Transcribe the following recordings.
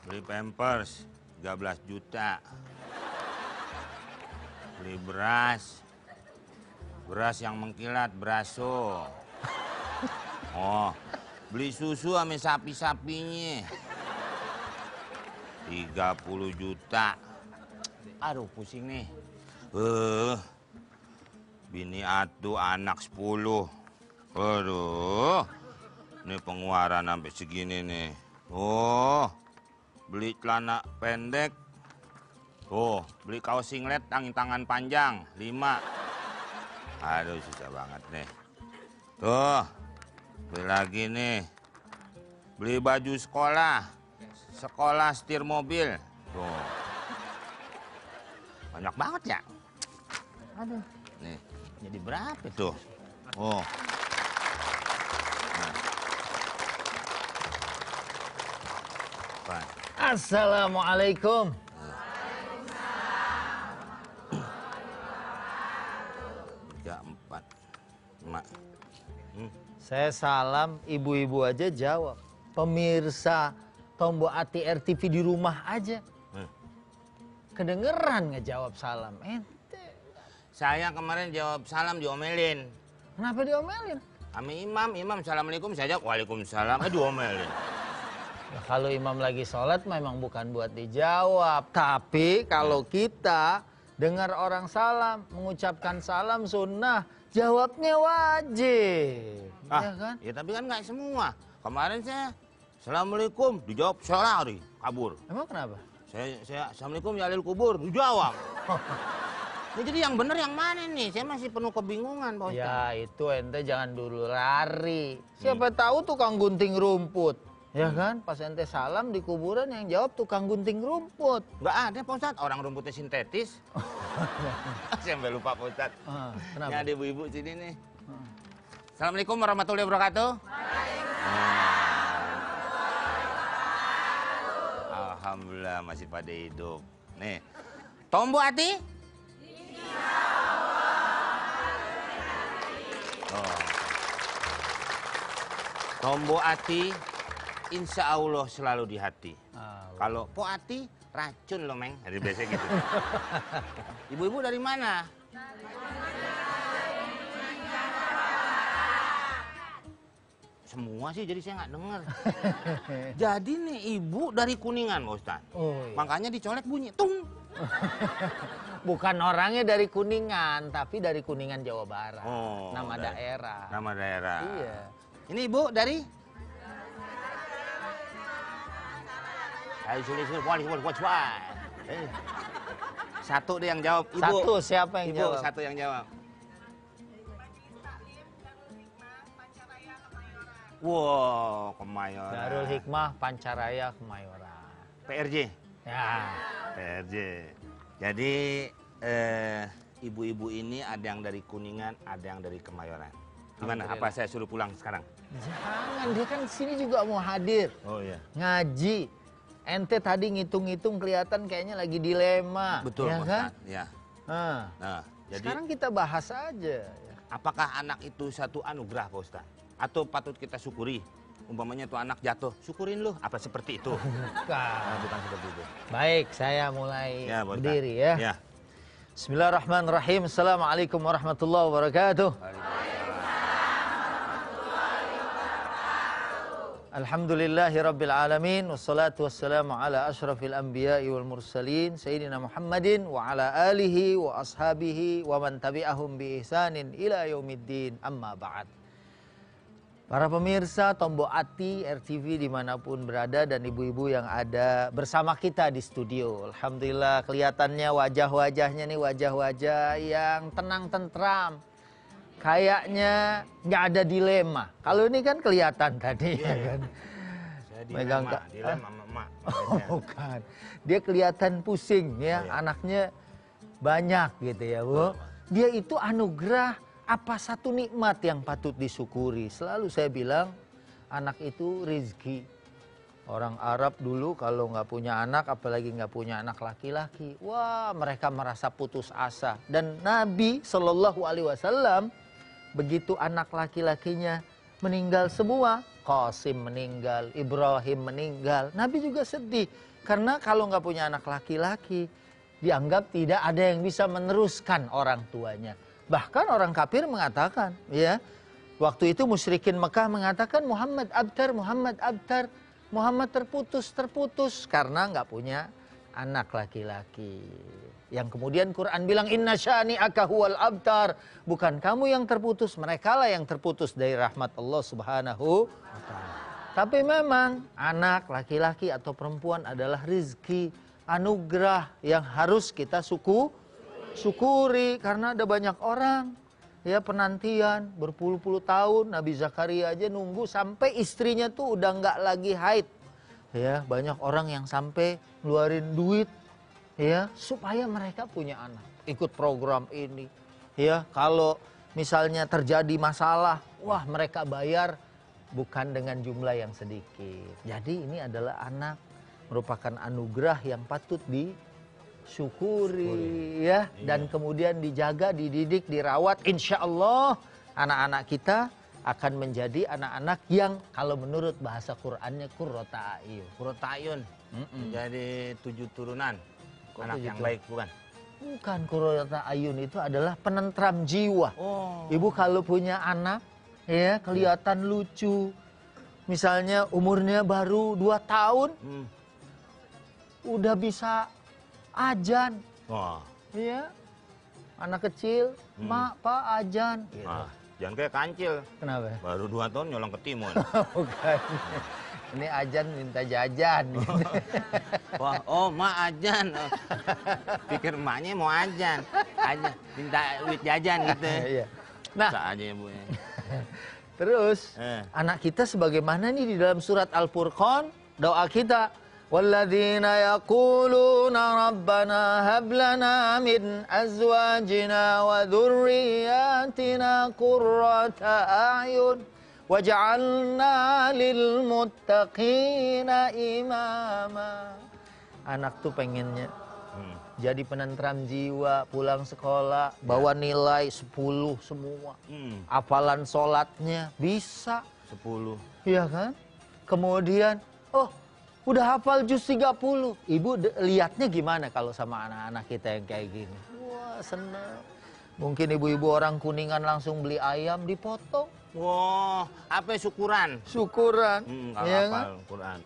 Beli Pampers 13 juta. Beli beras. Beras yang mengkilat, beraso. Oh, beli susu sama sapi-sapinya. 30 juta. Aduh, pusing nih. Bini atu anak 10. Aduh. Ini pengeluaran sampai segini nih. Oh. Beli celana pendek. Oh, beli kaos singlet tangan panjang 5. Aduh, susah banget nih. Tuh. Beli lagi nih. Beli baju sekolah. Sekolah setir mobil. Tuh. Banyak banget ya. Aduh. Nih, jadi berapa tuh? Oh. Nah. Apa? Assalamualaikum. Tiga, 4. Mak. Saya salam, ibu-ibu aja jawab. Pemirsa Tombo Ati RTV di rumah aja. Kedengeran ngejawab salam. Ente. Saya kemarin jawab salam diomelin. Kenapa diomelin? Sama imam assalamualaikum, saya jawab waalaikumsalam. Diomelin. Ya, kalau imam lagi sholat memang bukan buat dijawab. Tapi kalau kita dengar orang salam, mengucapkan salam sunnah, jawabnya wajib. Ya kan? Ya tapi kan nggak semua. Kemarin saya assalamualaikum, dijawab sholari, kabur. Emang kenapa? Saya assalamualaikum ya alil kubur, dijawab. Ini jadi yang benar yang mana nih? Saya masih penuh kebingungan, Pak Ustaz. Ya itu ente jangan dulu lari. Siapa tahu tukang gunting rumput. Ya kan? Pas ente salam di kuburan yang jawab tukang gunting rumput. Nggak ada, Pak Ustaz. Orang rumputnya sintetis. Saya sampai lupa, Pak Ustaz. Kenapa? Ini ada ibu-ibu sini nih. Assalamualaikum warahmatullahi wabarakatuh. Alhamdulillah masih pada hidup. Nih, Tombo Ati? Oh. Tombo Ati, insya Allah selalu di hati. Kalau Po Ati, racun loh, Meng. Ada biasa gitu. Ibu-ibu dari mana? Semua sih, jadi saya nggak dengar. Jadi nih ibu dari Kuningan, Pak Ustaz. Oh, iya. Makanya dicolek bunyi, tung. Bukan orangnya dari Kuningan, tapi dari Kuningan Jawa Barat. Oh, nama daerah. Nama daerah. Iya. Ini ibu dari? Ayo sulit. Satu deh yang jawab. Ibu. Satu, siapa yang Ibu, jawab? satu yang jawab. Wow, Kemayoran. Darul Hikmah Pancaraya Kemayoran. PRJ. Ya. PRJ. Jadi ibu-ibu ini ada yang dari Kuningan, ada yang dari Kemayoran. Gimana? Apa saya suruh pulang sekarang? Jangan, dia kan sini juga mau hadir. Oh iya. Ngaji. Ente tadi ngitung-ngitung kelihatan kayaknya lagi dilema. Betul, ya Pak kan? Ustaz. Ya. Nah, Jadi sekarang kita bahas aja. apakah anak itu satu anugerah, Pak Ustaz? Atau patut kita syukuri? Umpamanya tuh anak jatuh, syukurin lu. Apa seperti itu? Bukan seperti itu. Baik, saya mulai Ya, Pak Ustaz. berdiri ya. Ya. Bismillahirrahmanirrahim. Assalamualaikum warahmatullahi wabarakatuh. Alhamdulillahirabbil alamin wassalatu wassalamu ala asyrafil anbiya'i wal mursalin sayyidina Muhammadin wa ala alihi wa ashabihi wa man tabi'ahum bi ihsanin ila yaumiddin amma ba'd. Para pemirsa Tombo Ati RTV dimanapun berada dan ibu-ibu yang ada bersama kita di studio. Alhamdulillah kelihatannya wajah-wajahnya nih wajah-wajah yang tenang tentram. Kayaknya nggak ada dilema. Kalau ini kan kelihatan tadi ya kan. Saya Megang dilema sama emak. Oh, bukan. Dia kelihatan pusing ya, anaknya banyak gitu ya, Bu. Dia itu anugerah apa satu nikmat yang patut disyukuri. Selalu saya bilang anak itu rezeki. Orang Arab dulu kalau nggak punya anak, apalagi nggak punya anak laki-laki, wah mereka merasa putus asa. Dan Nabi Shallallahu Alaihi Wasallam begitu anak laki-lakinya meninggal semua, Qasim meninggal, Ibrahim meninggal, Nabi juga sedih. Karena kalau nggak punya anak laki-laki, dianggap tidak ada yang bisa meneruskan orang tuanya. Bahkan orang kafir mengatakan, ya, waktu itu musyrikin Mekah mengatakan Muhammad abtar, Muhammad abtar, Muhammad terputus karena nggak punya anak laki-laki. Yang kemudian Quran bilang inna syani'aka huwal abtar, bukan kamu yang terputus, merekalah yang terputus dari rahmat Allah Subhanahu wa taala. Tapi memang anak laki-laki atau perempuan adalah rizki, anugerah yang harus kita syukuri. Karena ada banyak orang ya penantian berpuluh-puluh tahun. Nabi Zakaria aja nunggu sampai istrinya tuh udah nggak lagi haid. Ya, banyak orang yang sampai ngeluarin duit ya supaya mereka punya anak. Ikut program ini. Ya, kalau misalnya terjadi masalah, wah mereka bayar bukan dengan jumlah yang sedikit. Jadi ini adalah anak merupakan anugerah yang patut disyukuri ya, dan kemudian dijaga, dididik, dirawat. Insya Allah anak-anak kita akan menjadi anak-anak yang kalau menurut bahasa Qur'annya qurrata a'yun. Qurrata a'yun. Jadi 7 turunan. Anak yang baik bukan? Bukan, qurrata a'yun itu adalah penentram jiwa. Ibu kalau punya anak ya kelihatan lucu. Misalnya umurnya baru 2 tahun. Udah bisa ajan. Wah. Iya. Anak kecil, mak, pak, ajan. Gitu. Jangan kayak kancil. Kenapa? Baru 2 tahun nyolong ke timun. Bukan. Ini ajan minta jajan. Wah, oh mak ajan. Pikir emaknya mau ajan. Ajan, minta duit jajan gitu. Iya. Nah, aja ya, Bu. Terus anak kita sebagaimana nih di dalam surat Al-Furqan, doa kita, walladzina yaquluna rabbana hab lana min azwajina wa dzurriyyatina qurrata a'yun waj'alna lil muttaqina imama. Anak tuh pengennya jadi penentram jiwa, pulang sekolah, bawa nilai 10 semua. Hafalan sholatnya bisa 10. Iya kan? Kemudian, oh udah hafal juz 30. Ibu lihatnya gimana kalau sama anak-anak kita yang kayak gini? Wah senang. Mungkin ibu-ibu orang Kuningan langsung beli ayam dipotong. Wah, apa syukuran? Syukuran. Kalau ya hafal kan? Quran.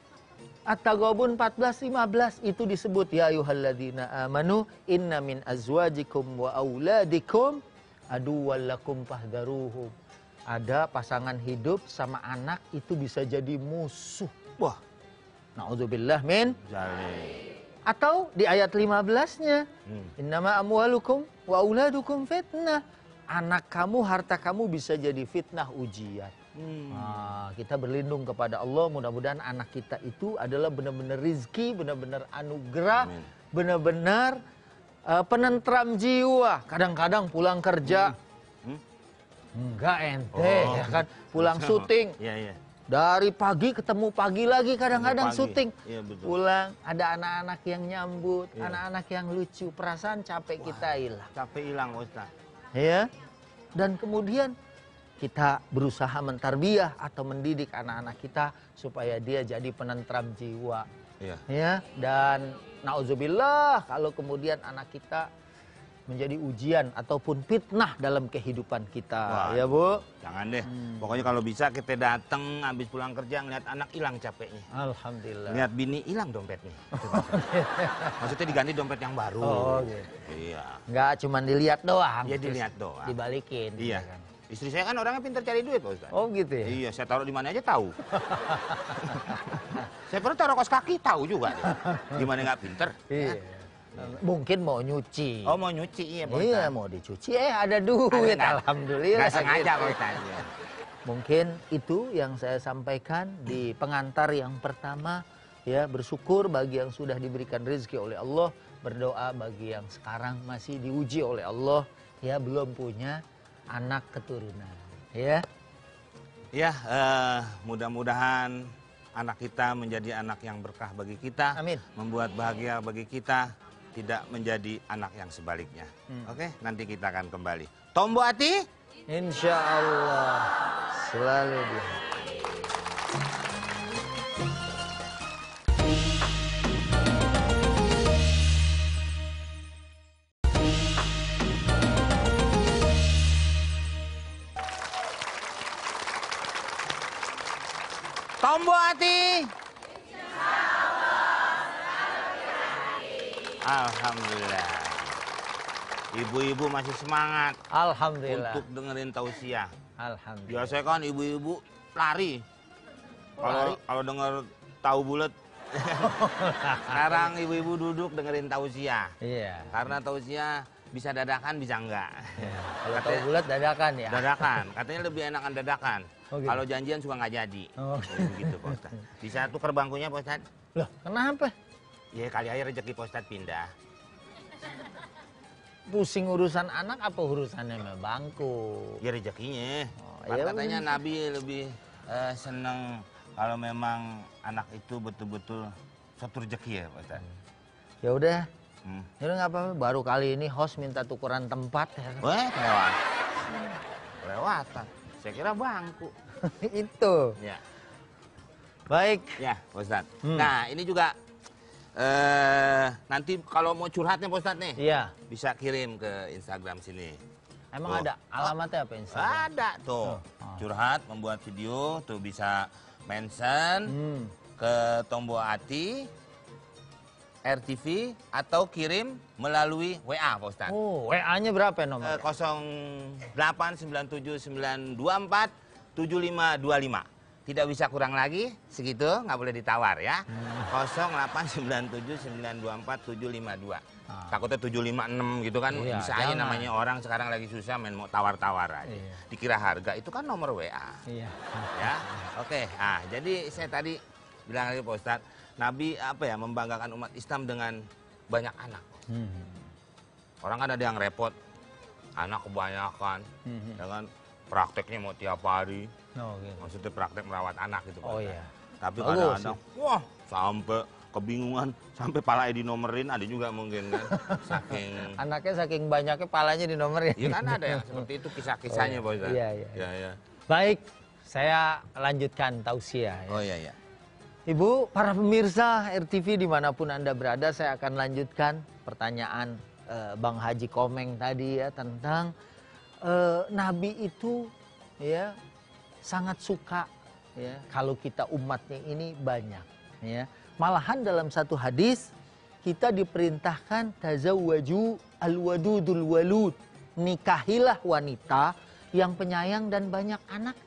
At-Taghabun 14:15 itu disebut ya ayyuhalladzina amanu inna min azwajikum wa auladikum aduwwal lakum fahdharuhum. Ada pasangan hidup sama anak itu bisa jadi musuh. Wah. Na'udzubillah min Zalim. Atau di ayat 15-nya innama amwalukum wa auladukum fitnah. Anak kamu, harta kamu bisa jadi fitnah, ujian. Nah, kita berlindung kepada Allah, mudah-mudahan anak kita itu adalah benar-benar rizki, benar-benar anugerah, benar-benar penentram jiwa. Kadang-kadang pulang kerja, enggak ente, ya kan? Pulang syuting, dari pagi ketemu pagi lagi, kadang-kadang syuting. Pulang, ada anak-anak yang nyambut, anak-anak yang lucu, perasaan capek kita hilang. Capek hilang, Ustaz. Ya, dan kemudian kita berusaha mentarbiyah atau mendidik anak-anak kita supaya dia jadi penentram jiwa. Ya, dan nauzubillah kalau kemudian anak kita menjadi ujian ataupun fitnah dalam kehidupan kita. Wah, ya Bu? Jangan deh. Pokoknya kalau bisa kita datang habis pulang kerja ngeliat anak hilang capeknya. Alhamdulillah. Lihat bini hilang dompetnya. Maksudnya diganti dompet yang baru. Oh gitu. Iya. Nggak cuma dilihat doang. Iya dilihat doang. Dibalikin. Iya. Kan? Istri saya kan orangnya pintar cari duit, Pak Ustaz. Oh gitu ya? Iya, saya taruh di mana aja tahu. Saya pernah taruh kos kaki tahu juga. Gimana nggak pinter? Iya. Mungkin mau nyuci. Oh mau nyuci, iya Pak Ustaz. Iya mau dicuci, ada duit. Alhamdulillah. Nggak sengaja Pak Ustaz. Mungkin itu yang saya sampaikan di pengantar yang pertama. Ya, bersyukur bagi yang sudah diberikan rezeki oleh Allah. Berdoa bagi yang sekarang masih diuji oleh Allah. Ya, belum punya anak keturunan. Ya. Ya, mudah-mudahan anak kita menjadi anak yang berkah bagi kita. Amin. Membuat bahagia bagi kita. Tidak menjadi anak yang sebaliknya. Oke, nanti kita akan kembali. Tombo hati? Insya Allah. Selalu di hati. Tombo hati. Alhamdulillah. Ibu-ibu masih semangat. Alhamdulillah. Untuk dengerin tausiah. Alhamdulillah. Biasanya kan ibu-ibu lari. Kalau denger tahu bulat. Sekarang ibu-ibu duduk dengerin tausiah. Iya. Karena tausiah bisa dadakan bisa enggak. Ya. Kalau tahu bulat dadakan ya. Dadakan. Katanya lebih enakan dadakan. Oh, gitu. Kalau janjian suka nggak jadi. Oh. Begitu Pak Ustadz. Bisa tuker bangkunya Pak Ustadz? Loh, kenapa? Ya kali aja rezeki Pak Ustadz pindah. Pusing urusan anak apa urusannya sama bangku? Ya rezekinya. Oh, ya Katanya Nabi lebih seneng kalau memang anak itu betul-betul satu rezeki ya Pak Ustadz. Ya udah. Ya udah nggak apa-apa. Baru kali ini host minta tukeran tempat. Ya. Wah, kelewatan. Saya kira bangku. Itu. Ya. Baik. Ya, Pak Ustadz. Nah, ini juga nanti kalau mau curhatnya Pak Ustadz nih. Iya. Bisa kirim ke Instagram sini. Emang ada alamatnya apa Instagram? Ada tuh. Curhat, membuat video tuh bisa mention ke Tombo Hati RTV atau kirim melalui WA Pak Ustadz. Oh, WA-nya berapa ya nomor? 08979247525. Tidak bisa kurang lagi, segitu, nggak boleh ditawar ya. 08979247525. Takutnya 756 gitu kan, Iya, bisa aja namanya orang sekarang lagi susah main mau tawar-tawar aja. Iya. Dikira harga, itu kan nomor WA. Iya. Ya, oke. Nah, jadi saya tadi bilang lagi Pak Ustadz, Nabi apa ya membanggakan umat Islam dengan banyak anak. Orang kan ada yang repot, anak kebanyakan, ya kan prakteknya mau tiap hari. Oh, gitu. Maksudnya praktek merawat anak gitu Pak. Oh iya. Tapi kadang-kadang, wah sampai kebingungan, sampai palanya dinomerin ada juga mungkin kan. Saking Anaknya saking banyaknya palanya di nomor ya. Iya kan ada yang seperti itu kisah-kisahnya Pak Ustadz. Iya. Ya. Baik, saya lanjutkan tausiah. Ya. Oh iya. Ibu, para pemirsa RTV dimanapun Anda berada, saya akan lanjutkan pertanyaan Bang Haji Komeng tadi ya tentang Nabi itu ya sangat suka ya kalau kita umatnya ini banyak ya. Malahan dalam satu hadis kita diperintahkan tazawwaju alwadudul walud, nikahilah wanita yang penyayang dan banyak anak.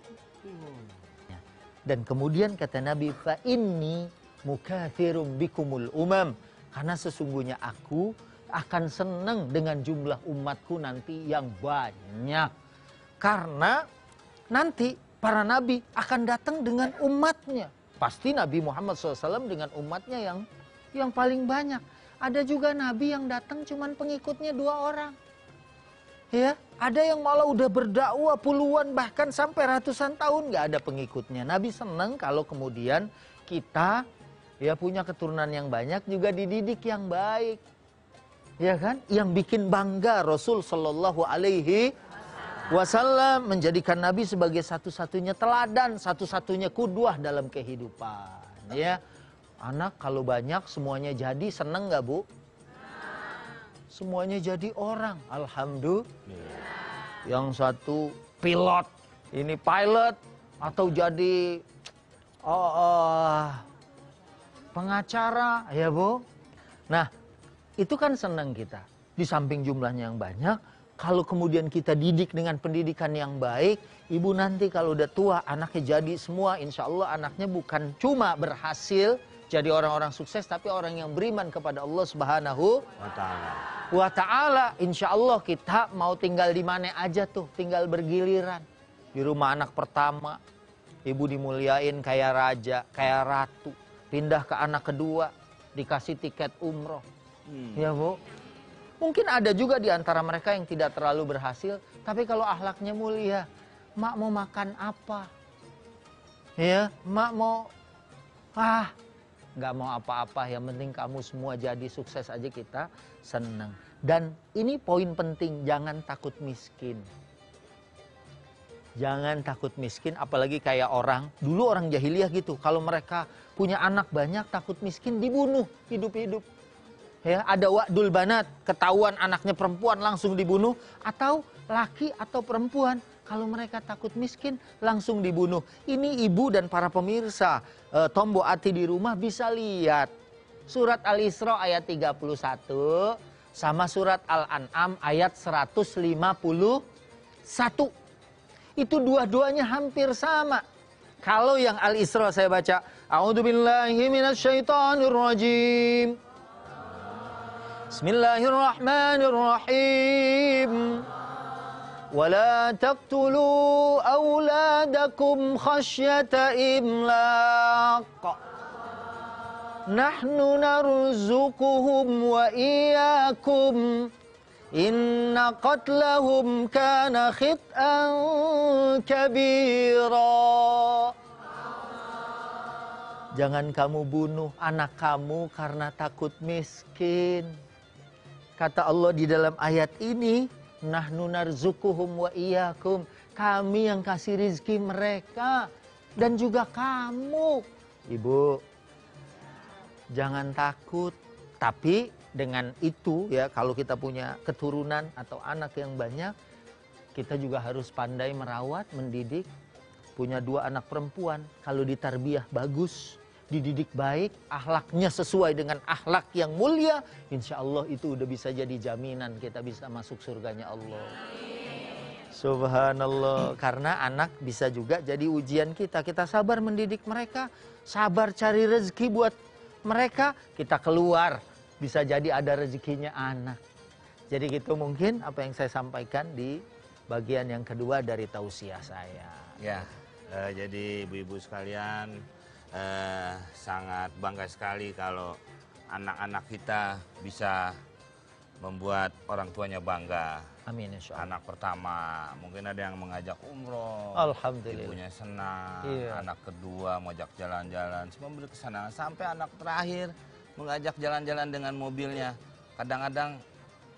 Dan kemudian kata Nabi, fa inni mukatsirum bikumul umam, karena sesungguhnya aku akan senang dengan jumlah umatku nanti yang banyak. Karena nanti para nabi akan datang dengan umatnya. Pasti Nabi Muhammad SAW dengan umatnya yang paling banyak. Ada juga nabi yang datang cuman pengikutnya 2 orang. Ya, ada yang malah udah berdakwah puluhan bahkan sampai ratusan tahun nggak ada pengikutnya. Nabi senang kalau kemudian kita ya punya keturunan yang banyak, juga dididik yang baik. Ya kan? Yang bikin bangga Rasul Shallallahu Alaihi Wasallam menjadikan Nabi sebagai satu-satunya teladan, satu-satunya kudwah dalam kehidupan. Ya, anak kalau banyak semuanya jadi, seneng nggak Bu? Semuanya jadi orang, alhamdulillah. Yang satu pilot, ini pilot, atau jadi pengacara, ya Bu. Nah, itu kan senang kita. Di samping jumlahnya yang banyak, kalau kemudian kita didik dengan pendidikan yang baik, ibu nanti kalau udah tua, anaknya jadi semua, insya Allah anaknya bukan cuma berhasil jadi orang-orang sukses, tapi orang yang beriman kepada Allah Subhanahu wa Ta'ala. Insya Allah kita mau tinggal di mana aja tuh, tinggal bergiliran. Di rumah anak pertama, ibu dimuliain kayak raja, kayak ratu. Pindah ke anak kedua, dikasih tiket umroh. Ya Bu. Mungkin ada juga di antara mereka yang tidak terlalu berhasil, tapi kalau akhlaknya mulia, mak mau makan apa? Ya, mak mau nggak mau apa-apa, yang penting kamu semua jadi sukses aja, kita senang. Dan ini poin penting, jangan takut miskin. Jangan takut miskin, apalagi kayak dulu orang jahiliyah gitu. Kalau mereka punya anak banyak, takut miskin, dibunuh hidup-hidup. Ya, ada wa'dul banat, ketahuan anaknya perempuan langsung dibunuh, atau laki atau perempuan Kalau mereka takut miskin, langsung dibunuh. Ini ibu dan para pemirsa, Tombo Ati di rumah bisa lihat. Surat Al-Isra ayat 31 sama surat Al-An'am ayat 151. Itu dua-duanya hampir sama. Kalau yang Al-Isra saya baca, A'udzubillahi minasyaitonirrajim. Bismillahirrahmanirrahim. Wala taqtulu auladakum khasyata imlaq. Nahnu narzuquhum wa iyyakum. Inna qatlahum kana khit'an kabira. Jangan kamu bunuh anak kamu karena takut miskin. Kata Allah di dalam ayat ini, nahnu narzuquhum wa iyyakum. Kami yang kasih rizki mereka dan juga kamu. Ibu, jangan takut. Tapi dengan itu ya, kalau kita punya keturunan atau anak yang banyak, kita juga harus pandai merawat, mendidik. Punya 2 anak perempuan, kalau ditarbiyah bagus, dididik baik, akhlaknya sesuai dengan akhlak yang mulia, insya Allah itu udah bisa jadi jaminan kita bisa masuk surganya Allah. Subhanallah. Karena anak bisa juga jadi ujian kita. Kita sabar mendidik mereka, sabar cari rezeki buat mereka, kita keluar, bisa jadi ada rezekinya anak. Jadi gitu mungkin apa yang saya sampaikan di bagian yang kedua dari tausiah saya. Ya, jadi ibu-ibu sekalian, sangat bangga sekali kalau anak-anak kita bisa membuat orang tuanya bangga. Amin insya Allah. Anak pertama mungkin ada yang mengajak umroh, Alhamdulillah. ibunya senang. Iya. Anak kedua mengajak jalan-jalan, semua memberi kesenangan. Sampai anak terakhir mengajak jalan-jalan dengan mobilnya. Kadang-kadang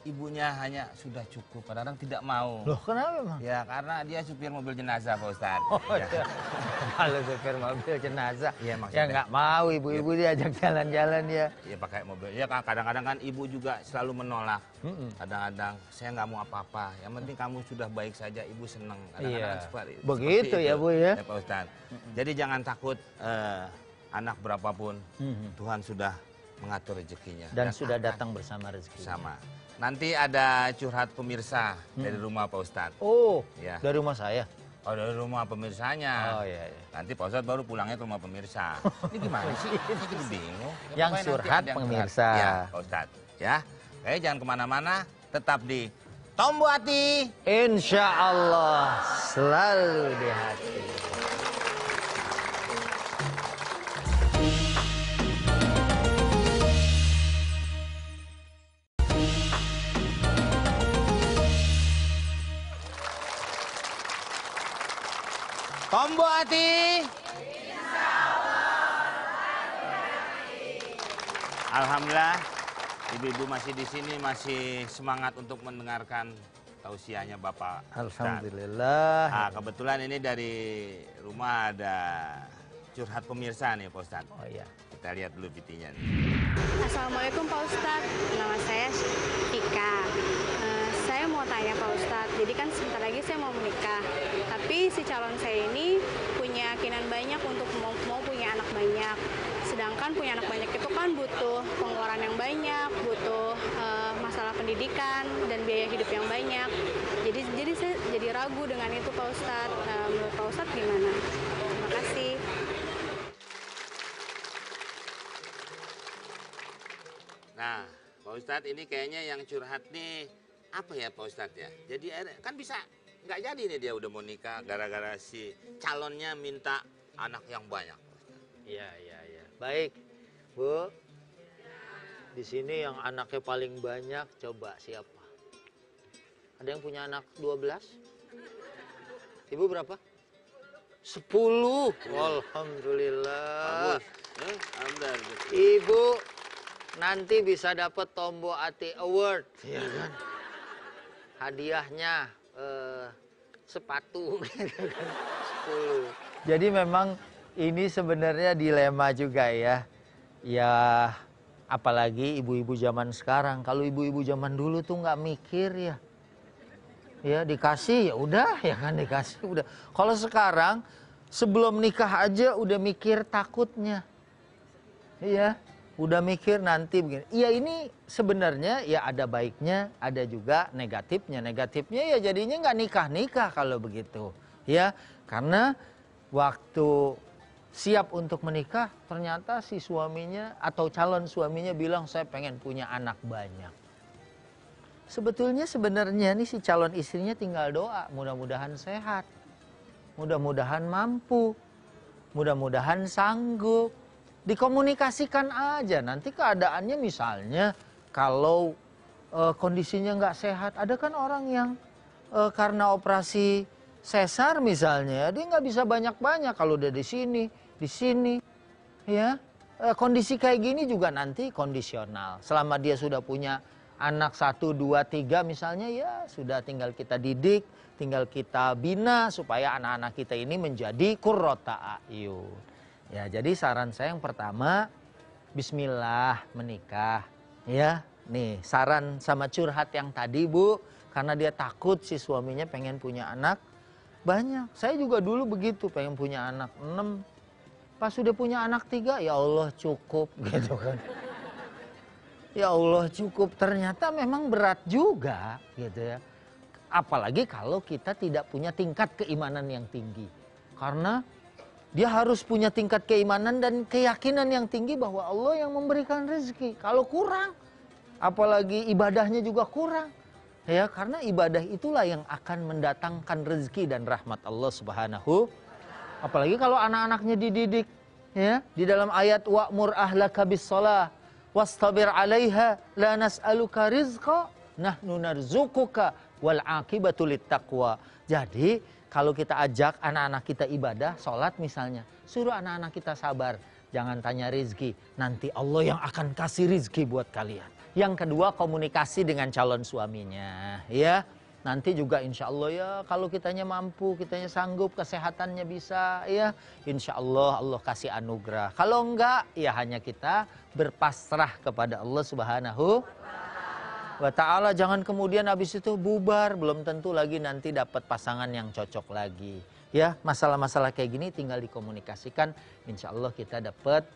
ibunya hanya sudah cukup, kadang-kadang tidak mau. Loh kenapa Bang? Ya karena dia supir mobil jenazah Pak Ustadz. Oh, Ya. iya. Kalau supir mobil jenazah, Iya, ya maksudnya. nggak mau ibu-ibu diajak jalan-jalan ya. Ya pakai mobil. Ya kadang-kadang kan ibu juga selalu menolak. Kadang-kadang saya nggak mau apa-apa. Yang penting kamu sudah baik saja, ibu senang. Kadang-kadang Iya. seperti Begitu itu. ya, Bu, ya. Pak Ustadz. Jadi jangan takut, anak berapapun Tuhan sudah mengatur rezekinya. Dan sudah akan datang bersama rezeki. sama. Nanti ada curhat pemirsa dari rumah Pak Ustadz. Oh, Ya. dari rumah saya. Oh dari rumah pemirsanya. Oh iya, iya. Nanti Pak Ustadz baru pulangnya ke rumah pemirsa. Ini gimana sih? Saya jadi bingung. Ya, Yang pokoknya nanti curhat ada yang pemirsa. curhat. Ya Pak Ustadz. Ya. Oke jangan kemana-mana. Tetap di Tombo Ati. Insya Allah selalu di hati. Tombo Ati. Alhamdulillah, ibu-ibu masih di sini, masih semangat untuk mendengarkan tausiahnya Bapak Ustadz. Alhamdulillah. Nah, kebetulan ini dari rumah ada curhat pemirsa nih Pak Ustadz. Oh iya. Kita lihat dulu videonya. Assalamualaikum Pak Ustadz, nama saya Tika. Saya mau tanya Pak Ustadz, jadi kan sebentar lagi saya mau menikah. Tapi si calon saya ini punya keinginan banyak untuk mau punya anak banyak. Sedangkan punya anak banyak itu kan butuh pengeluaran yang banyak, butuh masalah pendidikan dan biaya hidup yang banyak. Jadi saya jadi ragu dengan itu Pak Ustadz. Menurut Pak Ustadz gimana? Terima kasih. Nah, Pak Ustadz ini kayaknya yang curhat nih apa ya Pak Ustadz ya? Jadi kan bisa nggak jadi nih dia udah mau nikah gara-gara si calonnya minta anak yang banyak. Iya, iya, iya. Baik, Bu. Di sini yang anaknya paling banyak coba siapa? Ada yang punya anak 12? Ibu berapa? 10. Alhamdulillah. Bagus. Ya, alhamdulillah. Ibu nanti bisa dapat Tombo Ati Award, ya kan? Hadiahnya sepatu gitu kan. 10. Jadi memang ini sebenarnya dilema juga ya. Ya apalagi ibu-ibu zaman sekarang. Kalau ibu-ibu zaman dulu tuh nggak mikir ya. Ya dikasih ya udah ya kan dikasih udah. Kalau sekarang sebelum nikah aja udah mikir takutnya. Iya, udah mikir nanti begini. Iya ini sebenarnya ya ada baiknya, ada juga negatifnya. Negatifnya ya jadinya nggak nikah-nikah kalau begitu. Ya, karena waktu siap untuk menikah ternyata si suaminya atau calon suaminya bilang saya pengen punya anak banyak. Sebenarnya nih si calon istrinya tinggal doa, mudah-mudahan sehat, mudah-mudahan mampu, mudah-mudahan sanggup. Dikomunikasikan aja, nanti keadaannya misalnya kalau kondisinya nggak sehat, ada kan orang yang karena operasi sesar misalnya, dia nggak bisa banyak-banyak kalau udah di sini, ya. Kondisi kayak gini juga nanti kondisional. Selama dia sudah punya anak 1, 2, 3 misalnya ya sudah tinggal kita didik, tinggal kita bina supaya anak-anak kita ini menjadi qurrata a'yun. Ya, jadi saran saya yang pertama bismillah menikah ya. Nih, saran sama curhat yang tadi Bu, karena dia takut si suaminya pengen punya anak banyak. Saya juga dulu begitu, pengen punya anak 6. Pas sudah punya anak 3, ya Allah cukup gitu kan. Ya Allah cukup, ternyata memang berat juga gitu ya. Apalagi kalau kita tidak punya tingkat keimanan yang tinggi. Karena dia harus punya tingkat keimanan dan keyakinan yang tinggi bahwa Allah yang memberikan rezeki. Kalau kurang, apalagi ibadahnya juga kurang. Ya, karena ibadah itulah yang akan mendatangkan rezeki dan rahmat Allah Subhanahu. Apalagi kalau anak-anaknya dididik ya, di dalam ayat wa'mur ahlaka bis-shalah wastabir 'alaiha la nas'aluka rizqa nahnu narzuquka wal 'aqibatu littaqwa. Jadi kalau kita ajak anak-anak kita ibadah, sholat misalnya, suruh anak-anak kita sabar, jangan tanya rizki, nanti Allah yang akan kasih rizki buat kalian. Yang kedua, komunikasi dengan calon suaminya, ya. Nanti juga insya Allah ya, kalau kitanya mampu, kitanya sanggup, kesehatannya bisa, ya. Insya Allah Allah kasih anugerah. Kalau enggak, ya hanya kita berpasrah kepada Allah Subhanahu wa ta'ala. Jangan kemudian habis itu bubar, belum tentu lagi nanti dapat pasangan yang cocok lagi. Ya, masalah-masalah kayak gini tinggal dikomunikasikan, insya Allah kita dapat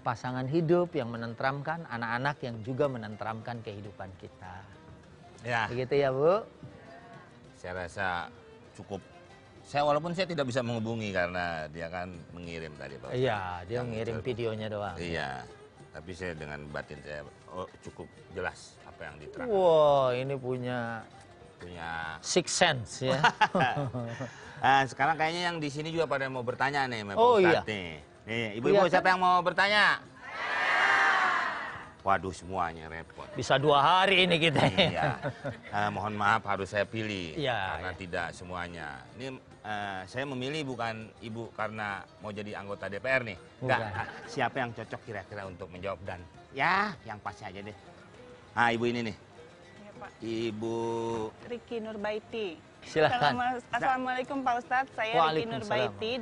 pasangan hidup yang menenteramkan, anak-anak yang juga menenteramkan kehidupan kita. Ya. Begitu ya Bu? Saya rasa cukup. Walaupun saya tidak bisa menghubungi karena dia kan mengirim tadi Pak. Iya, dia mengirim videonya doang. Iya, tapi saya dengan batin saya cukup jelas apa yang diterangkan. Wow, ini punya six sense ya. Nah, sekarang kayaknya yang di sini juga pada mau bertanya nih, Pak Oh, Ustadz iya. nih. Nih, ibu-ibu siapa yang mau bertanya? Waduh, semuanya repot. Bisa 2 hari ini kita. Iya. Mohon maaf harus saya pilih Ya, karena tidak semuanya. Ini saya memilih bukan ibu karena mau jadi anggota DPR nih. Enggak. Siapa yang cocok kira-kira untuk menjawab dan ya yang pasti aja deh. Ah, ibu ini nih. Ya, Pak. Ibu Riki Nurbaiti. Silahkan. Assalamualaikum Pak Ustadz, saya Riki Nurbaiti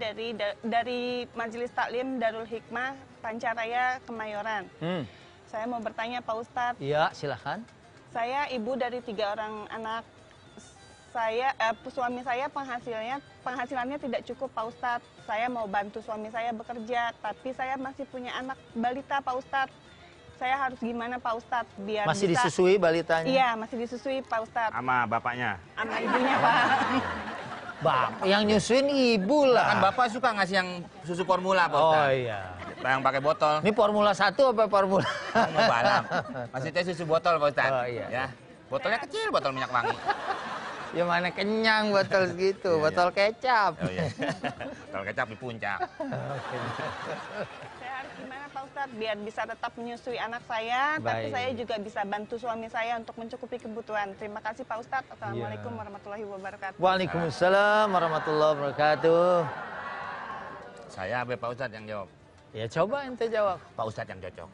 dari Majelis Taklim Darul Hikmah Pancaraya Kemayoran. Saya mau bertanya Pak Ustadz. Iya, silahkan. Saya ibu dari 3 orang anak. Suami saya penghasilannya tidak cukup Pak Ustadz. Saya mau bantu suami saya bekerja, tapi saya masih punya anak balita Pak Ustadz. Saya harus gimana Pak Ustadz biar Masih bisa... disusui balitanya? Iya, masih disusui Pak Ustadz. sama bapaknya. Sama ibunya Pak. Bapak yang nyusuin ibu lah. Kan bapak suka ngasih yang susu formula Pak Ustadz. Oh iya. Yang pakai botol. Ini formula 1 apa formula? Mau balap. Maksudnya susu botol Pak Ustadz. Oh, iya. Ya. Botolnya kecil, botol minyak wangi. Ya mana kenyang botol segitu, Iya, botol kecap. Oh iya. Botol kecap di puncak. Saya harus gimana Pak Ustadz biar bisa tetap menyusui anak saya, tapi Baik. saya juga bisa bantu suami saya untuk mencukupi kebutuhan. Terima kasih Pak Ustadz. Assalamualaikum warahmatullahi wabarakatuh. Waalaikumsalam warahmatullahi wabarakatuh. Saya apa Pak Ustadz yang jawab? Ya coba ente jawab. Pak Ustadz yang cocok.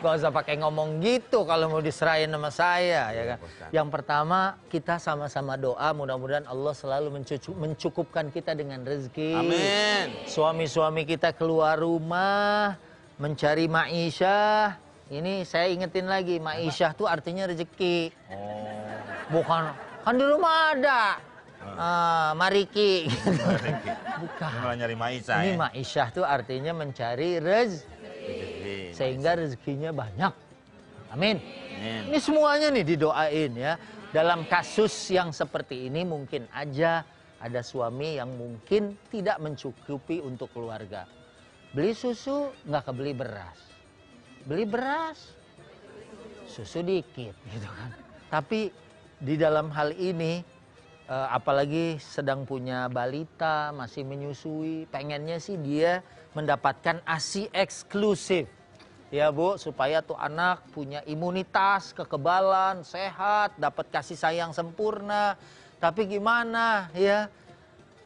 Gak usah pakai ngomong gitu kalau mau diserahin sama saya, ya kan. Pak Ustadz. Yang pertama, kita sama-sama doa mudah-mudahan Allah selalu mencukupkan kita dengan rezeki. Amin. Suami-suami kita keluar rumah mencari ma'isyah. Ini saya ingetin lagi, ma'isyah tuh artinya rezeki. Oh. Bukan Kan di rumah ada. Mariki. Bukan. Ini malah nyari Maisha Ini ya. Ma'isyah tuh artinya mencari Rezeki. sehingga rezekinya banyak. Amin. Amin. Ini semuanya nih didoain ya. Dalam kasus yang seperti ini mungkin aja ada suami yang mungkin tidak mencukupi untuk keluarga. Beli susu nggak kebeli beras. Beli beras, susu dikit gitu kan. Tapi di dalam hal ini apalagi sedang punya balita, masih menyusui, pengennya sih dia mendapatkan ASI eksklusif. Ya Bu, supaya tuh anak punya imunitas, kekebalan, sehat, dapat kasih sayang sempurna. Tapi gimana ya,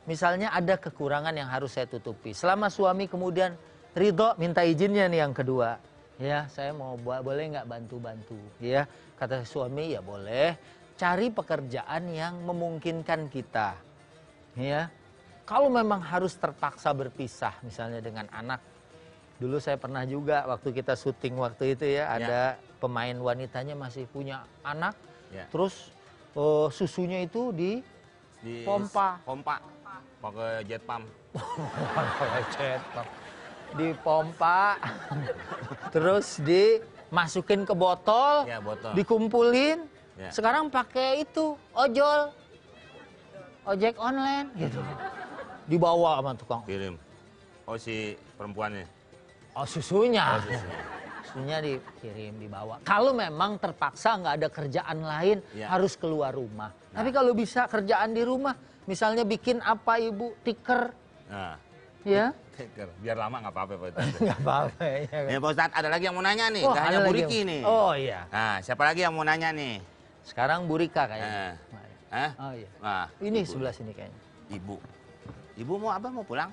misalnya ada kekurangan yang harus saya tutupi. Selama suami kemudian ridho, minta izinnya nih yang kedua. Ya, saya mau boleh nggak bantu-bantu? Ya, kata suami ya boleh. Cari pekerjaan yang memungkinkan kita. Ya, kalau memang harus terpaksa berpisah, misalnya dengan anak. Dulu saya pernah juga waktu kita syuting waktu itu ya, ada pemain wanitanya masih punya anak. Terus susunya itu di pompa. Pakai jet pump. Dipompa, terus dimasukin ke botol, dikumpulin. Sekarang pakai itu ojek online gitu, dibawa sama tukang. Kirim. Oh si perempuannya. Oh susunya. Susunya dikirim, dibawa. Kalau memang terpaksa nggak ada kerjaan lain, harus keluar rumah. Tapi kalau bisa kerjaan di rumah, misalnya bikin apa Ibu, tiker. Ya. Biar lama nggak apa-apa Pak Ustadz. Nggak apa-apa ya. Ya Pak Ustadz, ada lagi yang mau nanya nih. Oh, Gak hanya Bu Riki nih. Oh iya. Nah, siapa lagi yang mau nanya nih? Sekarang Bu Rika kayaknya. Oh iya. Nah, ini Ibu. Sebelah sini kayaknya. Ibu mau apa? Mau pulang?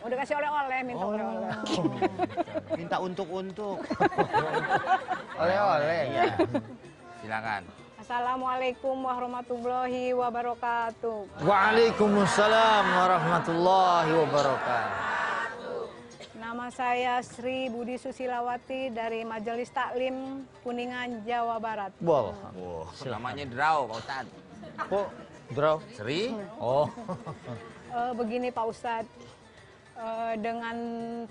Udah kasih oleh-oleh, minta oleh-oleh. Minta untuk. Oleh-oleh. Iya. Silakan. Assalamualaikum warahmatullahi wabarakatuh. Waalaikumsalam warahmatullahi wabarakatuh. Nama saya Sri Budi Susilawati dari Majelis Taklim Kuningan, Jawa Barat. Wow. Namanya Draw, Pak Ustadz. Kok Draw? Sri? Oh. Begini Pak Ustadz, dengan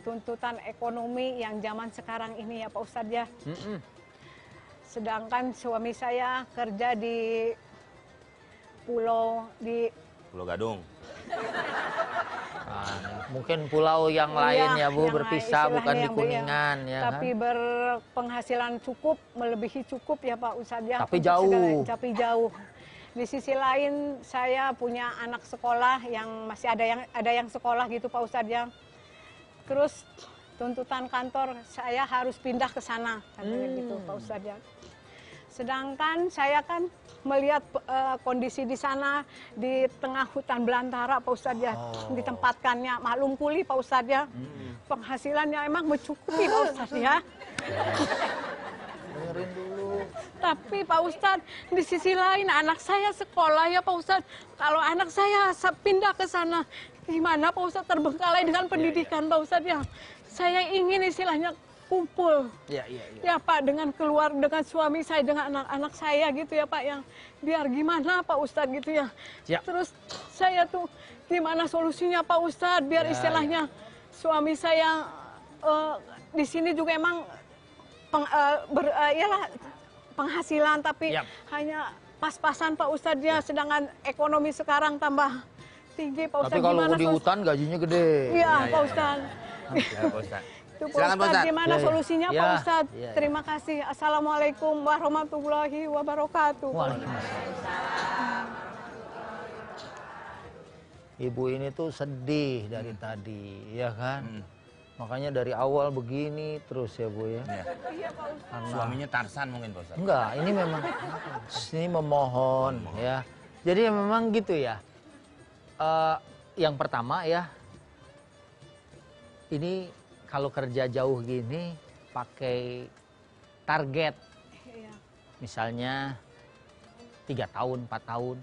tuntutan ekonomi yang zaman sekarang ini ya Pak Ustadz ya. Sedangkan suami saya kerja di Pulau Gadung. Mungkin pulau yang lain ya Bu, berpisah bukan di Kuningan ya. Tapi kan? Berpenghasilan cukup, melebihi cukup ya Pak Ustadz ya. Tapi jauh. Tapi jauh. Di sisi lain saya punya anak sekolah yang masih ada yang sekolah gitu Pak Ustadz ya. Terus tuntutan kantor saya harus pindah ke sana katanya gitu Pak Ustadz ya. Sedangkan saya kan melihat kondisi di sana di tengah hutan belantara Pak Ustadz ya, ditempatkannya maklum kuli Pak Ustadz ya, penghasilannya emang mencukupi Pak Ustadz ya. Dengerin dulu. Tapi Pak Ustadz, di sisi lain anak saya sekolah ya Pak Ustadz, kalau anak saya pindah ke sana, gimana Pak Ustadz, terbengkalai dengan pendidikan Pak Ustadz ya. Saya ingin istilahnya kumpul, ya Pak, dengan suami saya, dengan anak-anak saya gitu ya Pak, yang biar gimana Pak Ustadz gitu ya. Terus saya tuh gimana solusinya Pak Ustadz, biar istilahnya suami saya di sini juga emang penghasilan tapi hanya pas-pasan Pak Ustadz ya, sedangkan ekonomi sekarang tambah tinggi Pak Ustadz. Tapi kalau di hutan gajinya gede. Iya Pak Ustadz. Pak Ustadz. Itu Pak Ustadz, gimana solusinya Pak Ustadz? Terima kasih. Assalamualaikum warahmatullahi wabarakatuh. Ibu ini tuh sedih dari tadi, ya kan? Makanya dari awal begini terus ya Bu ya. Iya Pak Ustadz. Suaminya Tarsan mungkin Pak Ustadz. Enggak, ini memang ini memohon ya. Jadi memang gitu ya. Yang pertama ya, ini kalau kerja jauh gini pakai target. Misalnya 3 tahun, 4 tahun.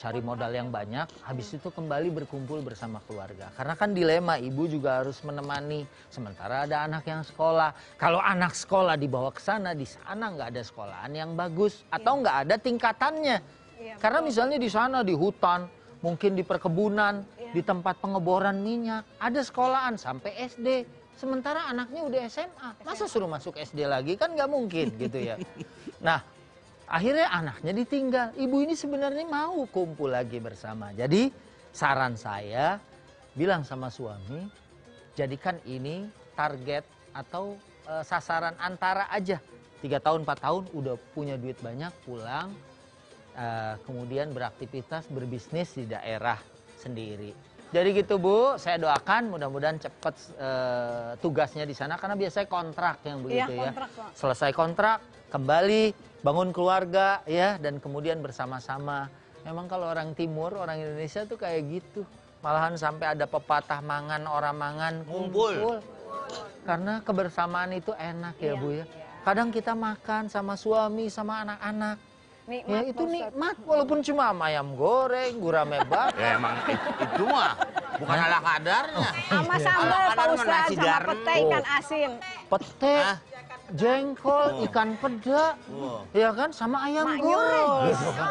cari modal yang banyak, habis itu kembali berkumpul bersama keluarga. Karena kan dilema, ibu juga harus menemani, sementara ada anak yang sekolah. Kalau anak sekolah dibawa ke sana, di sana nggak ada sekolahan yang bagus, atau nggak ada tingkatannya. Karena misalnya di sana, di hutan, mungkin di perkebunan, di tempat pengeboran minyak, ada sekolahan sampai SD. Sementara anaknya udah SMA, masa suruh masuk SD lagi? Kan nggak mungkin gitu ya. Nah, akhirnya anaknya ditinggal. Ibu ini sebenarnya mau kumpul lagi bersama. Jadi saran saya, bilang sama suami, jadikan ini target atau sasaran antara aja. 3 tahun, 4 tahun udah punya duit banyak, pulang. Kemudian beraktivitas, berbisnis di daerah sendiri. Jadi gitu Bu, saya doakan mudah-mudahan cepat tugasnya di sana. Karena biasanya kontrak yang begitu kontrak, ya. Pak. Selesai kontrak, kembali bangun keluarga ya, dan kemudian bersama-sama. Memang kalau orang timur, orang Indonesia tuh kayak gitu. Malahan sampai ada pepatah mangan orang mangan kumpul. Karena kebersamaan itu enak ya Bu ya. Kadang kita makan sama suami, sama anak-anak. Nikmat, Ya itu Pak Ustadz. nikmat walaupun cuma ayam goreng, gurame bakar. Ya emang itu mah bukan ala kadarnya. Sama sambal Ala Pak kadar mah Ustadz, nasi sama garam. pete ikan asin. Pete, Hah? jengkol, ikan peda, ya kan, sama ayam goreng. Gitu kan.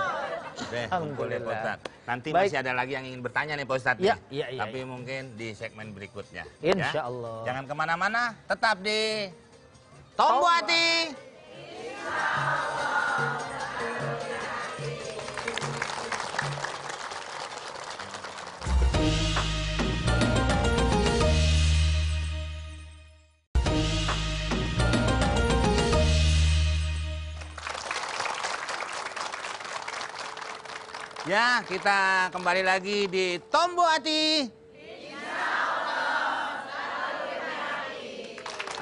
Deh, kumpul ya Pak Ustadz. Nanti Baik. masih ada lagi yang ingin bertanya nih Pak Ustadz. Ya, nih. iya, iya, Tapi iya. mungkin di segmen berikutnya. Insya ya. Allah. Jangan kemana-mana, tetap di Tombo Hati. Ya, kita kembali lagi di Tombo Hati.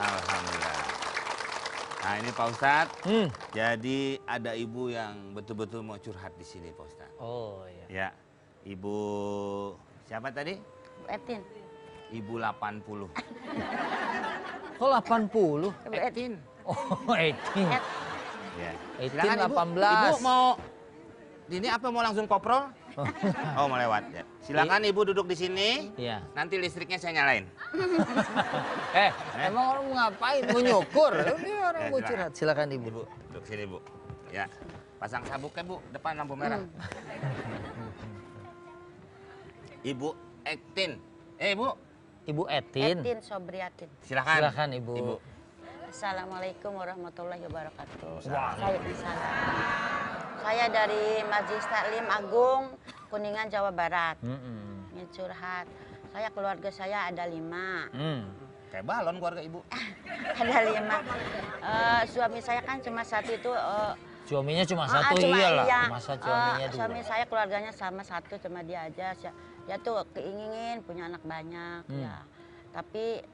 Alhamdulillah. Nah ini Pak Ustadz, jadi ada ibu yang betul-betul mau curhat di sini Pak Ustadz. Oh iya. Ya, ibu siapa tadi? Etin. Ibu 80. Kok 80? Etin. Oh, 18. Ya. Etin Silakan, Ibu. 18. Ibu mau ini apa mau langsung koprol? Oh mau lewat ya. Silakan Ibu duduk di sini. Iya. Nanti listriknya saya nyalain. Emang orang mau ngapain? Mau nyukur? Ini orang Ya, mau silakan. curhat. Silakan Ibu. Ibu duduk sini Bu. Ya. Pasang sabuknya Bu, depan lampu merah. Ibu Etin. Ibu. Ibu Etin. Etin Sobriatin. Silakan. Silakan Ibu. Assalamualaikum warahmatullahi wabarakatuh. Saya dari Majelis Taklim Agung Kuningan Jawa Barat. Ingin curhat. Saya keluarga saya ada 5. Kayak balon keluarga Ibu. Ada 5. Suami saya kan cuma satu itu. Suaminya cuma satu, iyalah. Masa suaminya dua. Suami saya keluarganya sama satu, cuma dia aja. Dia tuh keingin punya anak banyak ya. Tapi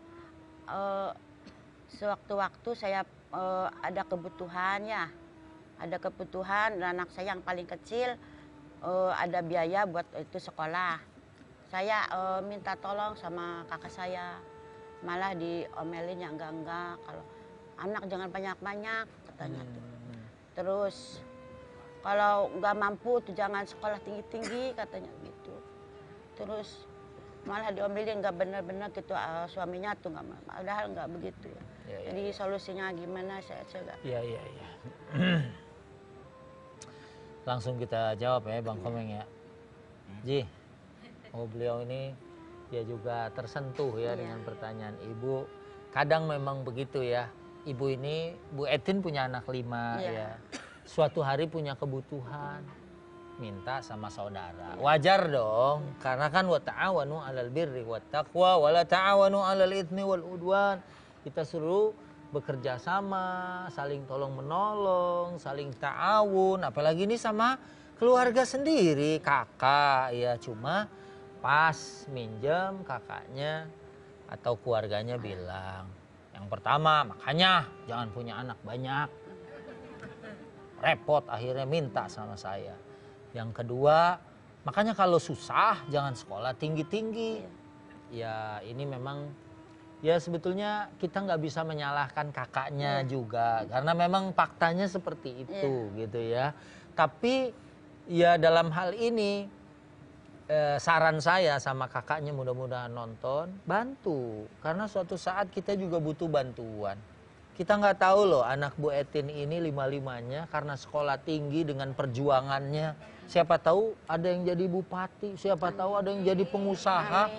sewaktu-waktu saya ada kebutuhan ya. Ada kebutuhan dan anak saya yang paling kecil ada biaya buat itu sekolah. Saya minta tolong sama kakak saya. Malah diomelin ya enggak. Kalau anak jangan banyak-banyak katanya tuh. Terus kalau nggak mampu tuh jangan sekolah tinggi-tinggi katanya gitu. Terus malah diomelin nggak benar-benar gitu suaminya tuh nggak, padahal nggak begitu. Ya. Jadi solusinya gimana saya coba. Iya. Langsung kita jawab ya Bang Komeng ya. Ji, beliau ini dia juga tersentuh ya dengan pertanyaan Ibu. Kadang memang begitu ya. Ibu ini, Bu Etin punya anak 5 ya. Suatu hari punya kebutuhan, minta sama saudara. Wajar dong, karena kan wa ta'awanu 'alal birri wat taqwa wa la ta'awanu 'alal itsmi wal udwan. Kita suruh bekerja sama, saling tolong menolong, saling ta'awun, apalagi ini sama keluarga sendiri, kakak ya. Cuma pas minjem kakaknya atau keluarganya bilang, yang pertama makanya jangan punya anak banyak, repot akhirnya minta sama saya. Yang kedua, makanya kalau susah jangan sekolah tinggi-tinggi. Ya ini memang ya sebetulnya kita nggak bisa menyalahkan kakaknya juga, karena memang faktanya seperti itu gitu ya. Tapi Ya dalam hal ini saran saya sama kakaknya, mudah-mudahan nonton, bantu. Karena suatu saat kita juga butuh bantuan. Kita nggak tahu loh anak Bu Etin ini 5-5-nya karena sekolah tinggi dengan perjuangannya. Siapa tahu ada yang jadi bupati, siapa tahu ada yang jadi pengusaha.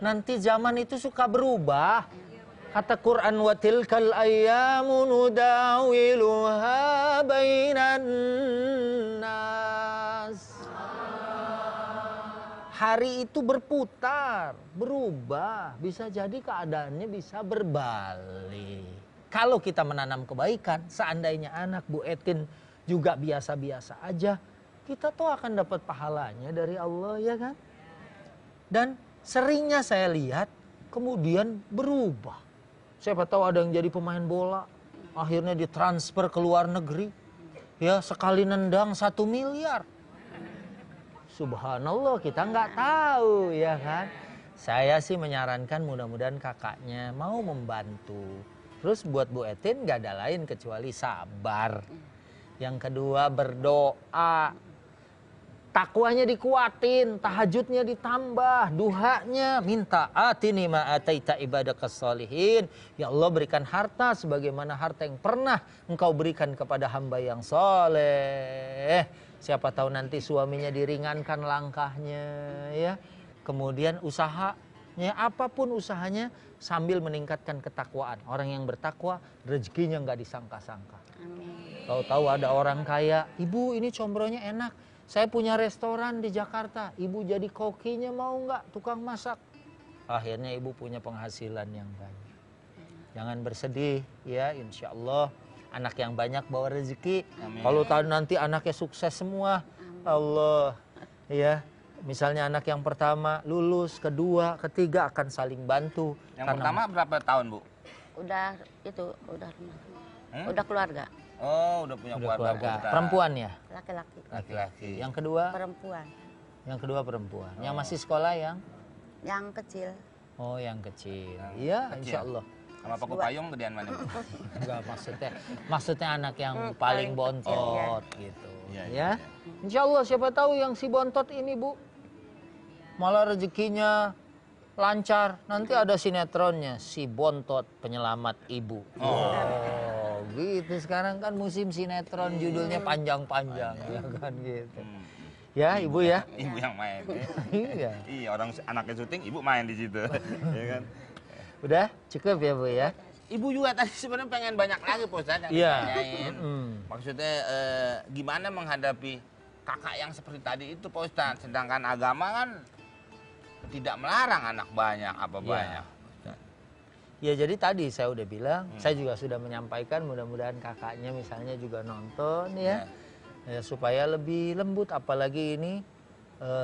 Nanti zaman itu suka berubah. Kata Quran, wa tilkal ayyamu nudawiluha bainan nas. Hari itu berputar, berubah, bisa jadi keadaannya bisa berbalik. Kalau kita menanam kebaikan, seandainya anak Bu Etin juga biasa-biasa aja, kita tuh akan dapat pahalanya dari Allah, ya kan? Dan seringnya saya lihat kemudian berubah. Siapa tahu ada yang jadi pemain bola, akhirnya ditransfer ke luar negeri. Ya, sekali nendang 1 miliar. Subhanallah, kita nggak tahu, ya kan? Saya sih menyarankan mudah-mudahan kakaknya mau membantu. Terus buat Bu Etin nggak ada lain kecuali sabar. Yang kedua berdoa. Takwanya dikuatin, tahajudnya ditambah, duhanya minta atini ma ataita ibadakas sholihin. Ya Allah, berikan harta sebagaimana harta yang pernah Engkau berikan kepada hamba yang soleh. Siapa tahu nanti suaminya diringankan langkahnya, ya. Kemudian usahanya, apapun usahanya sambil meningkatkan ketakwaan. Orang yang bertakwa rezekinya nggak disangka-sangka. Tahu-tahu ada orang kaya, ibu ini combronya enak. Saya punya restoran di Jakarta, ibu jadi kokinya mau nggak, tukang masak. Akhirnya ibu punya penghasilan yang banyak. Jangan bersedih, ya, insya Allah anak yang banyak bawa rezeki. Kalau nanti anaknya sukses semua, Allah, ya. Misalnya anak yang pertama lulus, kedua, ketiga akan saling bantu. Yang pertama berapa tahun, Bu? Udah keluarga. Oh, udah punya keluarga. Perempuan ya? Laki-laki. Laki-laki. Yang kedua? Perempuan. Yang kedua perempuan. Yang masih sekolah Yang kecil. Oh, yang kecil. Iya, insya Allah. Sama Paku Payung gedean mana, Bu? Enggak, maksudnya anak yang paling bontot gitu. Iya, Ya. iya. Insya Allah, siapa tahu yang si bontot ini, Bu, malah rezekinya lancar. Nanti ada sinetronnya, si bontot penyelamat ibu. Oh, gitu. Sekarang kan musim sinetron, judulnya panjang-panjang, ya kan gitu. Ya, Ibu ya. Ibu yang main. Iya. Iya, orang anaknya syuting, ibu main di situ. Ya kan? Udah cukup ya, Bu ya. Ibu juga tadi sebenarnya pengen banyak lagi, Pak Ustadz, yang Iya. ditanyain. Maksudnya gimana menghadapi kakak yang seperti tadi itu, Pak Ustadz. Sedangkan agama kan tidak melarang anak banyak, apa banyak. Ya, jadi tadi saya udah bilang, saya juga sudah menyampaikan, mudah-mudahan kakaknya misalnya juga nonton ya. Ya, supaya lebih lembut, apalagi ini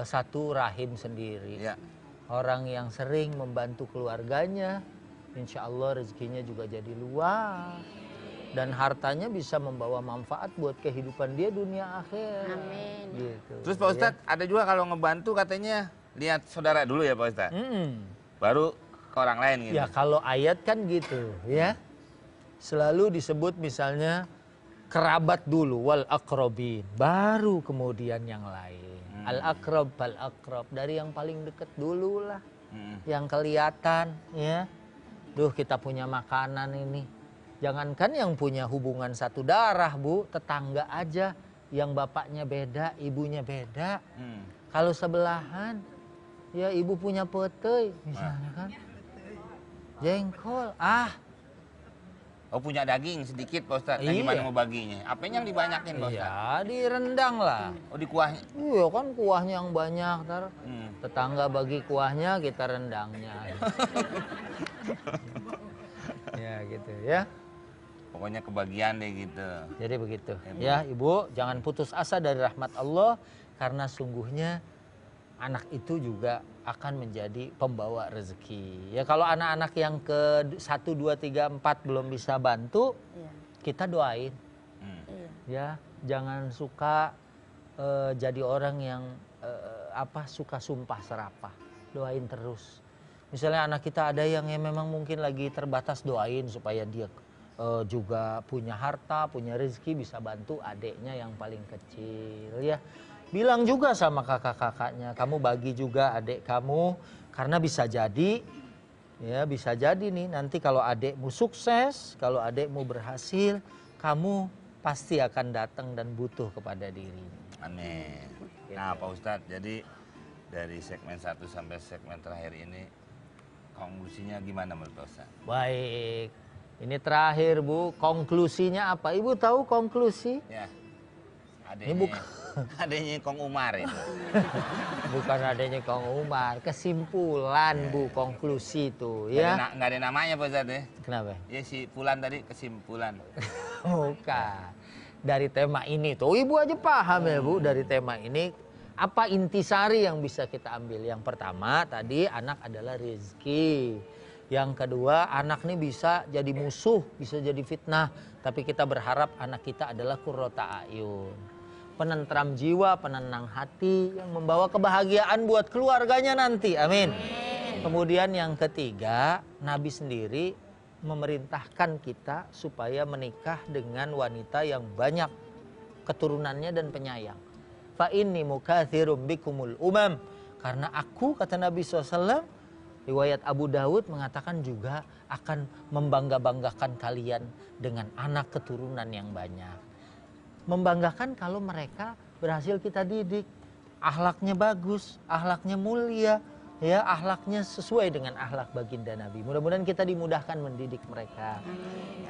satu rahim sendiri. Ya. Orang yang sering membantu keluarganya, insya Allah rezekinya juga jadi luas. Dan hartanya bisa membawa manfaat buat kehidupan dia dunia akhir. Amin. Gitu. Terus Pak Ustadz, ada juga kalau ngebantu katanya lihat saudara dulu ya Pak Ustadz. Baru ke orang lain gitu. Ya kalau ayat kan gitu ya. Selalu disebut misalnya kerabat dulu, wal akrobin, baru kemudian yang lain. Al akrob, fal akrob, dari yang paling deket dulu lah. Yang kelihatan ya. Duh, kita punya makanan ini. Jangankan yang punya hubungan satu darah, Bu, tetangga aja yang bapaknya beda, ibunya beda. Kalau sebelahan, ya ibu punya petei misalnya kan. Jengkol, Oh, punya daging sedikit Pak Ustadz. Nah, Iya. gimana mau baginya? Apanya yang dibanyakin Pak Ustadz? ya direndang lah. Oh, di kuahnya. Iya kan kuahnya yang banyak, ntar tetangga bagi kuahnya, kita rendangnya. Ya gitu ya. Pokoknya kebagian deh gitu. Jadi begitu. Ya Ibu, jangan putus asa dari rahmat Allah, karena sungguhnya anak itu juga akan menjadi pembawa rezeki. Ya kalau anak-anak yang ke 1, 2, 3, 4 belum bisa bantu, kita doain. Ya, jangan suka jadi orang yang suka sumpah serapah. Doain terus. Misalnya anak kita ada yang memang mungkin lagi terbatas, doain supaya dia juga punya harta, punya rezeki, bisa bantu adiknya yang paling kecil ya. Bilang juga sama kakak-kakaknya, kamu bagi juga adik kamu, karena bisa jadi, ya bisa jadi nih nanti kalau adikmu sukses, kalau adikmu berhasil, kamu pasti akan datang dan butuh kepada dirinya. Amin. Nah Pak Ustadz, jadi dari segmen 1 sampai segmen terakhir ini, konklusinya gimana menurut Pak Ustadz? Baik, ini terakhir Bu, konklusinya apa? Ibu tahu konklusi? Ya, Ini adanya Kong Umar itu. Bukan adanya Kong Umar, kesimpulan Bu, konklusi itu ya. Nggak ada namanya Pak Ustadz ya? Kenapa? Ya si Fulan tadi kesimpulan. Bukan. Dari tema ini tuh, Ibu aja paham ya Bu, dari tema ini apa intisari yang bisa kita ambil? Yang pertama tadi anak adalah rezeki. Yang kedua anak nih bisa jadi musuh, bisa jadi fitnah. Tapi kita berharap anak kita adalah qurrata ayun. Penentram jiwa, penenang hati yang membawa kebahagiaan buat keluarganya nanti. Amin. Kemudian yang ketiga, Nabi sendiri memerintahkan kita supaya menikah dengan wanita yang banyak keturunannya dan penyayang. Fa inni mukatsirum bikumul umam. Karena aku, kata Nabi SAW, riwayat Abu Dawud mengatakan juga akan membangga-banggakan kalian dengan anak keturunan yang banyak. Membanggakan kalau mereka berhasil kita didik, akhlaknya bagus, akhlaknya mulia, ya akhlaknya sesuai dengan akhlak baginda Nabi. Mudah-mudahan kita dimudahkan mendidik mereka.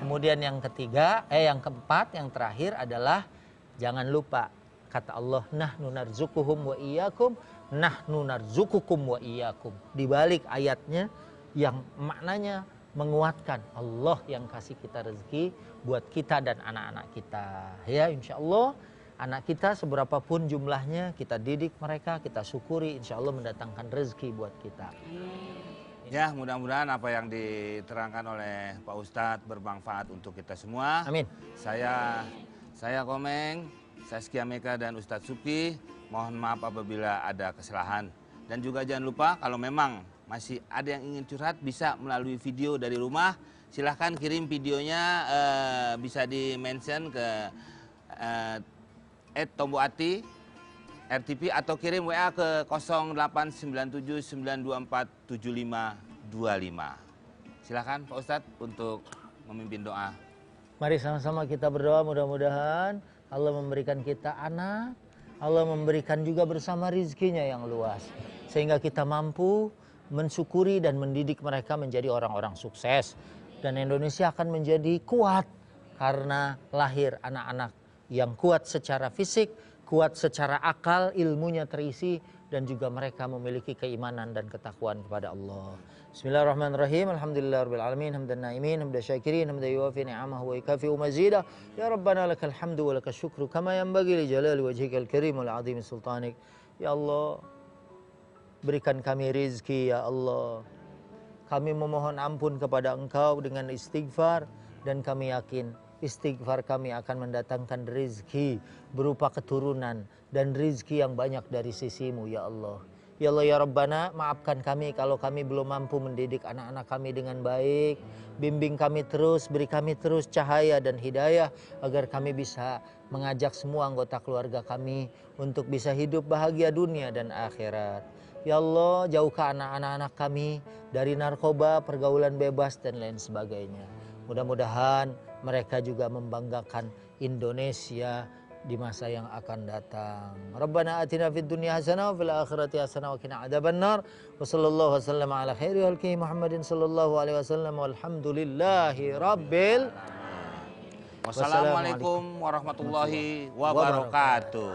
Kemudian yang ketiga, yang keempat, yang terakhir adalah jangan lupa kata Allah, nahnu narzuquhum wa iyyakum, nahnu narzuqukum wa iyyakum. Di balik ayatnya yang maknanya menguatkan, Allah yang kasih kita rezeki buat kita dan anak-anak kita. Ya insya Allah anak kita seberapapun jumlahnya kita didik mereka, kita syukuri, insya Allah mendatangkan rezeki buat kita. Ya mudah-mudahan apa yang diterangkan oleh Pak Ustadz bermanfaat untuk kita semua. Amin. Saya Komeng, Saskia Meka dan Ustadz Suki, mohon maaf apabila ada kesalahan. Dan juga jangan lupa kalau memang masih ada yang ingin curhat bisa melalui video dari rumah. Silahkan kirim videonya, bisa di-mention ke @tomboati RTP atau kirim WA ke 089792475525. Silahkan Pak Ustadz untuk memimpin doa. Mari sama-sama kita berdoa, mudah-mudahan Allah memberikan kita anak, Allah memberikan juga bersama rizkinya yang luas. Sehingga kita mampu mensyukuri dan mendidik mereka menjadi orang-orang sukses. Dan Indonesia akan menjadi kuat karena lahir anak-anak yang kuat secara fisik, kuat secara akal, ilmunya terisi, dan juga mereka memiliki keimanan dan ketakwaan kepada Allah. Bismillahirrahmanirrahim. Alhamdulillahirabbil alamin, hamdan naimin, hamdan syakirin, hamdan yuwafi ni'amahu wa yukafi'u mazidah. Ya Rabbana lakal hamdu wa lakal syukru kama yanbaghi li jalali wajhikal karim wal 'azimi sultanik. Ya Allah, berikan kami rizki ya Allah. Kami memohon ampun kepada Engkau dengan istighfar, dan kami yakin istighfar kami akan mendatangkan rizki berupa keturunan dan rizki yang banyak dari sisimu ya Allah. Ya Allah ya Rabbana, maafkan kami kalau kami belum mampu mendidik anak-anak kami dengan baik. Bimbing kami terus, beri kami terus cahaya dan hidayah agar kami bisa mengajak semua anggota keluarga kami untuk bisa hidup bahagia dunia dan akhirat. Ya Allah, jauhkan anak-anak kami dari narkoba, pergaulan bebas dan lain sebagainya. Mudah-mudahan mereka juga membanggakan Indonesia di masa yang akan datang. Rabbana atina fid dunya hasanah wa fil akhirati hasanah wa qina adzabannar. Wa sallallahu wasallam ala khairi khalqi Muhammadin sallallahu alaihi wasallam walhamdulillahi rabbil. Wassalamualaikum warahmatullahi wabarakatuh.